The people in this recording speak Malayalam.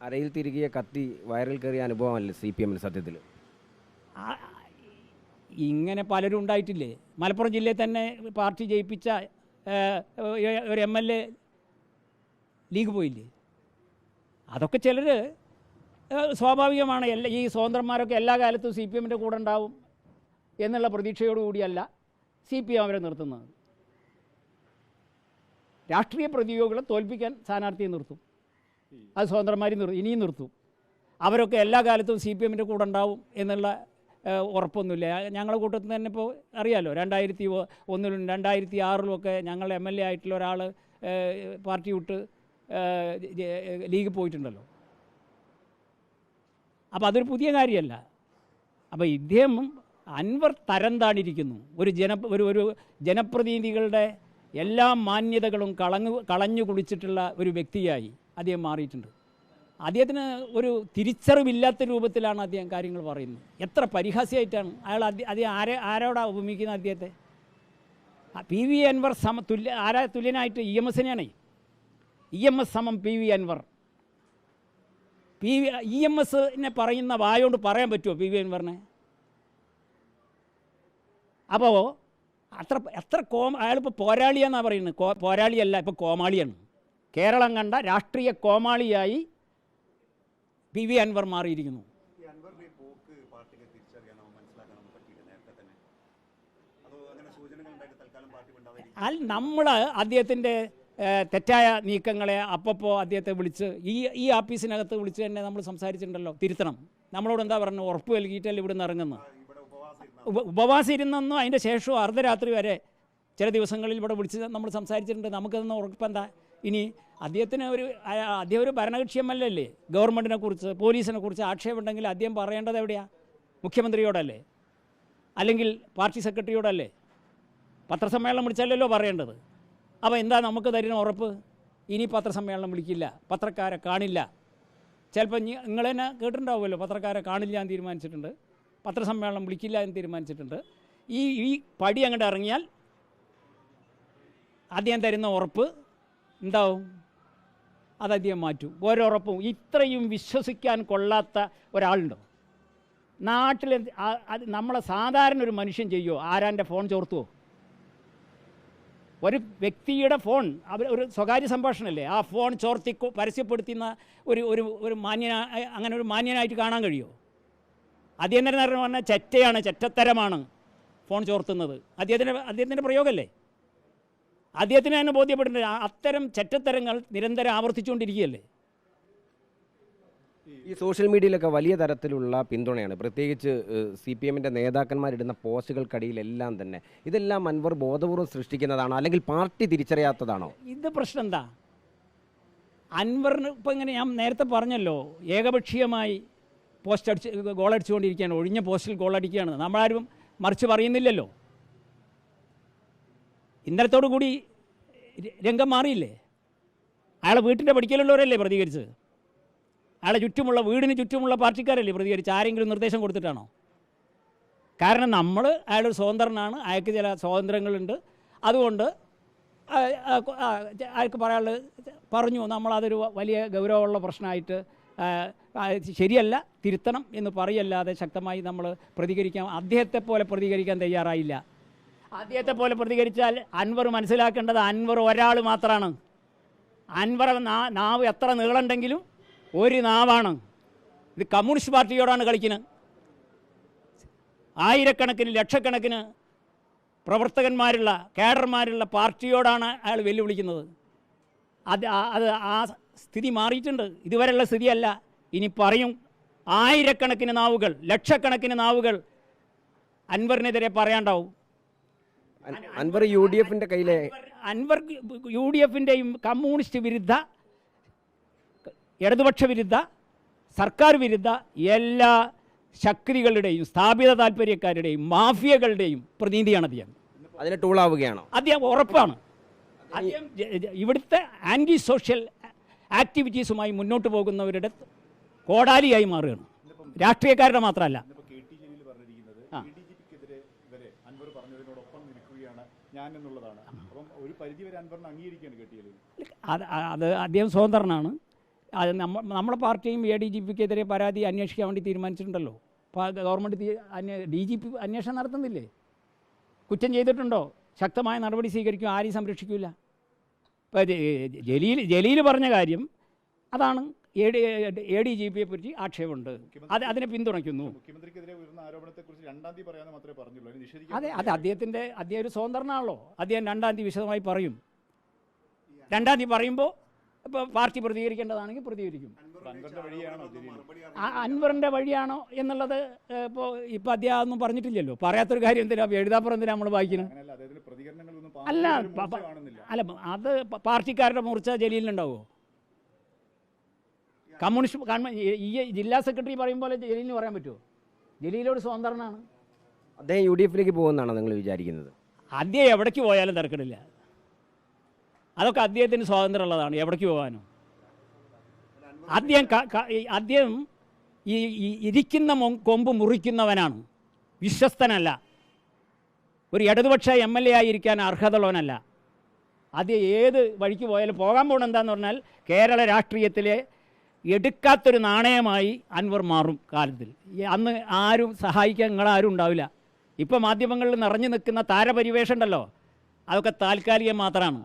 അരയിൽ തിരികിയ കത്തി വയറിൽ കയറിയ അനുഭവമല്ലേ CPM സത്യത്തിൽ? ഇങ്ങനെ പലരും ഉണ്ടായിട്ടില്ലേ? മലപ്പുറം ജില്ലയിൽ തന്നെ പാർട്ടി ജയിപ്പിച്ച ഒരു MLA ലീഗ് പോയില്ലേ? അതൊക്കെ ചിലർ സ്വാഭാവികമാണ്. ഈ സ്വതന്ത്രന്മാരൊക്കെ എല്ലാ കാലത്തും CPMൻ്റെ കൂടെ ഉണ്ടാവും എന്നുള്ള പ്രതീക്ഷയോടുകൂടിയല്ല CPM അവരെ നിർത്തുന്നത്. രാഷ്ട്രീയ പ്രതിയോഗികളെ തോൽപ്പിക്കാൻ സ്ഥാനാർത്ഥിയെ നിർത്തും, അത് സ്വതന്ത്രന്മാർ ഇനിയും നിർത്തും. അവരൊക്കെ എല്ലാ കാലത്തും CPMൻ്റെ കൂടെ ഉണ്ടാവും എന്നുള്ള ഉറപ്പൊന്നുമില്ല. ഞങ്ങളുടെ കൂട്ടത്തിൽ തന്നെ ഇപ്പോൾ അറിയാമല്ലോ, 2001-ലും 2006-ലും ഒക്കെ ഞങ്ങൾ MLA ആയിട്ടുള്ള ഒരാൾ പാർട്ടി വിട്ട് ലീഗ് പോയിട്ടുണ്ടല്ലോ. അപ്പോൾ അതൊരു പുതിയ കാര്യമല്ല. അപ്പോൾ ഇദ്ദേഹം അൻവർ തരം താണിരിക്കുന്നു. ഒരു ജനപ്രതിനിധികളുടെ എല്ലാ മാന്യതകളും കളഞ്ഞു കുളിച്ചിട്ടുള്ള ഒരു വ്യക്തിയായി അദ്ദേഹം മാറിയിട്ടുണ്ട്. അദ്ദേഹത്തിന് ഒരു തിരിച്ചറിവില്ലാത്ത രൂപത്തിലാണ് അദ്ദേഹം കാര്യങ്ങൾ പറയുന്നത്. എത്ര പരിഹാസ്യമായിട്ടാണ് അയാൾ ആരോടാണ് ഉപമിക്കുന്നത് അദ്ദേഹത്തെ? PV അൻവർ ആരാ തുല്യനായിട്ട്? EMSനെയാണ്. EMS സമം PV അൻവർ. EMSനെ പറയുന്ന വായോണ്ട് പറയാൻ പറ്റുമോ PV അൻവറിനെ? അപ്പോൾ എത്ര അയാളിപ്പോൾ പോരാളിയാണെന്നാണ് പറയുന്നത്. പോരാളിയല്ല, ഇപ്പോൾ കോമാളിയാണ്. കേരളം കണ്ട രാഷ്ട്രീയ കോമാളിയായി PV അൻവർ മാറിയിരിക്കുന്നു. നമ്മൾ അദ്ദേഹത്തിൻ്റെ തെറ്റായ നീക്കങ്ങളെ അപ്പോൾ അദ്ദേഹത്തെ വിളിച്ച് ഈ ആഫീസിനകത്ത് വിളിച്ച് തന്നെ നമ്മൾ സംസാരിച്ചിട്ടുണ്ടല്ലോ. തിരുത്തണം. നമ്മളോട് എന്താ പറഞ്ഞു? ഉറപ്പ് നൽകിയിട്ടല്ലേ ഇവിടെ നിന്ന് ഇറങ്ങുന്നത്. ഉപവാസം ഇരുന്നെന്നോ അതിൻ്റെ ശേഷവും അർദ്ധരാത്രി വരെ ചില ദിവസങ്ങളിൽ ഇവിടെ വിളിച്ച് നമ്മൾ സംസാരിച്ചിട്ടുണ്ട്. നമുക്കതൊന്നും ഉറപ്പെന്താ? ഇനി അദ്ദേഹത്തിന് അദ്ദേഹം ഒരു ഭരണകക്ഷി MLA അല്ലേ? ഗവൺമെൻറ്റിനെ കുറിച്ച് പോലീസിനെ കുറിച്ച് ആക്ഷേപമുണ്ടെങ്കിൽ അദ്ദേഹം പറയേണ്ടത് എവിടെയാണ്? മുഖ്യമന്ത്രിയോടല്ലേ? അല്ലെങ്കിൽ പാർട്ടി സെക്രട്ടറിയോടല്ലേ? പത്രസമ്മേളനം വിളിച്ചല്ലല്ലോ പറയേണ്ടത്. അപ്പോൾ എന്താ നമുക്ക് തരുന്ന ഉറപ്പ്? ഇനി പത്രസമ്മേളനം വിളിക്കില്ല, പത്രക്കാരെ കാണില്ല. ചിലപ്പോൾ നിങ്ങൾ തന്നെ കേട്ടിട്ടുണ്ടാവുമല്ലോ, പത്രക്കാരെ കാണില്ല എന്ന് തീരുമാനിച്ചിട്ടുണ്ട്, പത്രസമ്മേളനം വിളിക്കില്ല എന്ന് തീരുമാനിച്ചിട്ടുണ്ട്. ഈ പടി അങ്ങോട്ട് ഇറങ്ങിയാൽ അദ്ദേഹം തരുന്ന ഉറപ്പ് എന്താവും? അത് അദ്ദേഹം മാറ്റും. ഓരോറപ്പും ഇത്രയും വിശ്വസിക്കാൻ കൊള്ളാത്ത ഒരാളുണ്ടോ നാട്ടിൽ? അത് നമ്മളെ സാധാരണ ഒരു മനുഷ്യൻ ചെയ്യുമോ? ആരാൻ്റെ ഫോൺ ചോർത്തുമോ? ഒരു വ്യക്തിയുടെ ഫോൺ, ഒരു സ്വകാര്യ സംഭാഷണമല്ലേ, ആ ഫോൺ ചോർത്തി പരസ്യപ്പെടുത്തുന്ന ഒരു മാന്യനായ, അങ്ങനെ ഒരു മാന്യനായിട്ട് കാണാൻ കഴിയുമോ? അദ്ദേഹം തന്നെ പറഞ്ഞാൽ ചെറ്റയാണ്, ചെറ്റത്തരമാണ് ഫോൺ ചോർത്തുന്നത്. അദ്ദേഹത്തിൻ്റെ പ്രയോഗമല്ലേ? അദ്ദേഹത്തിന് തന്നെ ബോധ്യപ്പെട്ടിട്ടുണ്ട്. അത്തരം ചെറ്റത്തരങ്ങൾ നിരന്തരം ആവർത്തിച്ചുകൊണ്ടിരിക്കുകയല്ലേ. ഈ സോഷ്യൽ മീഡിയയിലൊക്കെ വലിയ തരത്തിലുള്ള പിന്തുണയാണ്, പ്രത്യേകിച്ച് CPMൻ്റെ നേതാക്കന്മാരിടുന്ന പോസ്റ്റുകൾക്കടിയിലെല്ലാം തന്നെ. ഇതെല്ലാം അൻവർ ബോധപൂർവ്വം സൃഷ്ടിക്കുന്നതാണോ, അല്ലെങ്കിൽ പാർട്ടി തിരിച്ചറിയാത്തതാണോ? ഇത് പ്രശ്നം എന്താ? അൻവറിന് ഇപ്പോൾ ഇങ്ങനെ ഞാൻ നേരത്തെ പറഞ്ഞല്ലോ, ഏകപക്ഷീയമായി ഗോളടിച്ചുകൊണ്ടിരിക്കുകയാണ്, ഒഴിഞ്ഞ പോസ്റ്റിൽ ഗോളടിക്കുകയാണ്. നമ്മളാരും മറിച്ച് പറയുന്നില്ലല്ലോ. ഇന്നലത്തോടു കൂടി രംഗം മാറിയില്ലേ? അയാളെ വീട്ടിൻ്റെ പഠിക്കലുള്ളവരല്ലേ പ്രതികരിച്ച്? അയാളെ ചുറ്റുമുള്ള വീടിന് ചുറ്റുമുള്ള പാർട്ടിക്കാരല്ലേ പ്രതികരിച്ച്? ആരെങ്കിലും നിർദ്ദേശം കൊടുത്തിട്ടാണോ? കാരണം അയാളൊരു സ്വതന്ത്രനാണ്, അയാൾക്ക് ചില സ്വാതന്ത്ര്യങ്ങളുണ്ട്. അതുകൊണ്ട് അയാൾക്ക് പറയാനുള്ളത് പറഞ്ഞു. നമ്മളതൊരു വലിയ ഗൗരവമുള്ള പ്രശ്നമായിട്ട് ശരിയല്ല, തിരുത്തണം എന്ന് പറയല്ലാതെ ശക്തമായി നമ്മൾ അദ്ദേഹത്തെ പോലെ പ്രതികരിക്കാൻ തയ്യാറായില്ല. അദ്ദേഹത്തെ പോലെ പ്രതികരിച്ചാൽ അൻവർ മനസ്സിലാക്കേണ്ടത് അൻവർ ഒരാൾ മാത്രമാണ്. അൻവർ നാവ് എത്ര നീളമുണ്ടെങ്കിലും ഒരു നാവാണ്. ഇത് കമ്മ്യൂണിസ്റ്റ് പാർട്ടിയോടാണ് കളിക്കുന്നത്. ആയിരക്കണക്കിന് ലക്ഷക്കണക്കിന് പ്രവർത്തകന്മാരുള്ള കേഡർമാരുള്ള പാർട്ടിയോടാണ് അയാൾ വെല്ലുവിളിക്കുന്നത്. ആ സ്ഥിതി മാറിയിട്ടുണ്ട്. ഇതുവരെയുള്ള സ്ഥിതിയല്ല. ഇനി പറയും. ആയിരക്കണക്കിന് നാവുകൾ, ലക്ഷക്കണക്കിന് നാവുകൾ അൻവറിനെതിരെ പറയാണ്ടാവും. അൻവർ UDFൻ്റെ കയ്യിലെ അൻവർ UDFൻ്റെയും കമ്മ്യൂണിസ്റ്റ് വിരുദ്ധ, ഇടതുപക്ഷ വിരുദ്ധ, സർക്കാർ വിരുദ്ധ എല്ലാ ശക്തികളുടെയും സ്ഥാപിത താല്പര്യക്കാരുടെയും മാഫിയകളുടെയും പ്രതിനിധിയാണ് അദ്ദേഹം. അതിന് ടൂളാവുകയാണോ? അദ്ദേഹം ഉറപ്പാണ്. അദ്ദേഹം ഇവിടുത്തെ ആൻറ്റി സോഷ്യൽ ആക്ടിവിറ്റീസുമായി മുന്നോട്ട് പോകുന്നവരുടെ കോടാലിയായി മാറുകയാണ്. രാഷ്ട്രീയക്കാരുടെ മാത്രമല്ല. അത് അദ്ദേഹം സ്വതന്ത്രനാണ്. അത് നമ്മുടെ പാർട്ടിയും ADGPക്കെതിരെ പരാതി അന്വേഷിക്കാൻ വേണ്ടി തീരുമാനിച്ചിട്ടുണ്ടല്ലോ. അപ്പോൾ ഗവൺമെൻറ് DGP അന്വേഷണം നടത്തുന്നില്ലേ? കുറ്റം ചെയ്തിട്ടുണ്ടോ? ശക്തമായ നടപടി സ്വീകരിക്കും, ആരെയും സംരക്ഷിക്കില്ല. ഇപ്പോൾ ജലീൽ പറഞ്ഞ കാര്യം അതാണ്. ADGPയെ പറ്റി ആക്ഷേപമുണ്ട്, അതിനെ പിന്തുണയ്ക്കുന്നു. അതെ, അദ്ദേഹം ഒരു സ്വതന്ത്രനാണല്ലോ. അദ്ദേഹം 2-ാം തീയതി വിശദമായി പറയും. 2-ാം തീയതി പറയുമ്പോൾ ഇപ്പോൾ പാർട്ടി പ്രതികരിക്കേണ്ടതാണെങ്കിൽ പ്രതികരിക്കും. അൻവറിൻ്റെ വഴിയാണോ എന്നുള്ളത് ഇപ്പോൾ അദ്ദേഹം ഒന്നും പറഞ്ഞിട്ടില്ലല്ലോ. പറയാത്തൊരു കാര്യം എന്തിനാ എഴുതാപ്പുറം എന്തിനാ നമ്മൾ വായിക്കുന്നത്? അല്ല, അത് പാർട്ടിക്കാരുടെ മൂർച്ച ജലീലിനുണ്ടാവുമോ? കമ്മ്യൂണിസ്റ്റ് ഈ ജില്ലാ സെക്രട്ടറി പറയും പോലെ ജലീലിന് പറയാൻ പറ്റുമോ? ജലീലോട് സ്വതന്ത്രനാണ്. അദ്ദേഹം UDFലേക്ക് പോകുമെന്നാണോ നിങ്ങൾ വിചാരിക്കുന്നത്? അദ്ദേഹം എവിടേക്ക് പോയാലും തിരക്കിടില്ല. അതൊക്കെ അദ്ദേഹത്തിന് സ്വാതന്ത്ര്യമുള്ളതാണ്, എവിടേക്ക് പോകാനും. അദ്ദേഹം ഈ ഇരിക്കുന്ന കൊമ്പ് മുറിക്കുന്നവനാണ്, വിശ്വസ്തനല്ല. ഒരു ഇടതുപക്ഷ MLA ആയിരിക്കാൻ അർഹതയുള്ളവനല്ല. അത് ഏത് വഴിക്ക് പോയാലും പോകാൻ പോകണം. എന്താണെന്ന് പറഞ്ഞാൽ കേരള രാഷ്ട്രീയത്തിലെ എടുക്കാത്തൊരു നാണയമായി അൻവർ മാറും കാലത്തിൽ. അന്ന് ആരും സഹായിക്കാൻ നിങ്ങളാരും ഉണ്ടാവില്ല. ഇപ്പോൾ മാധ്യമങ്ങളിൽ നിറഞ്ഞു നിൽക്കുന്ന താരപരിവേഷം ഉണ്ടല്ലോ, അതൊക്കെ താൽക്കാലികം മാത്രമാണ്.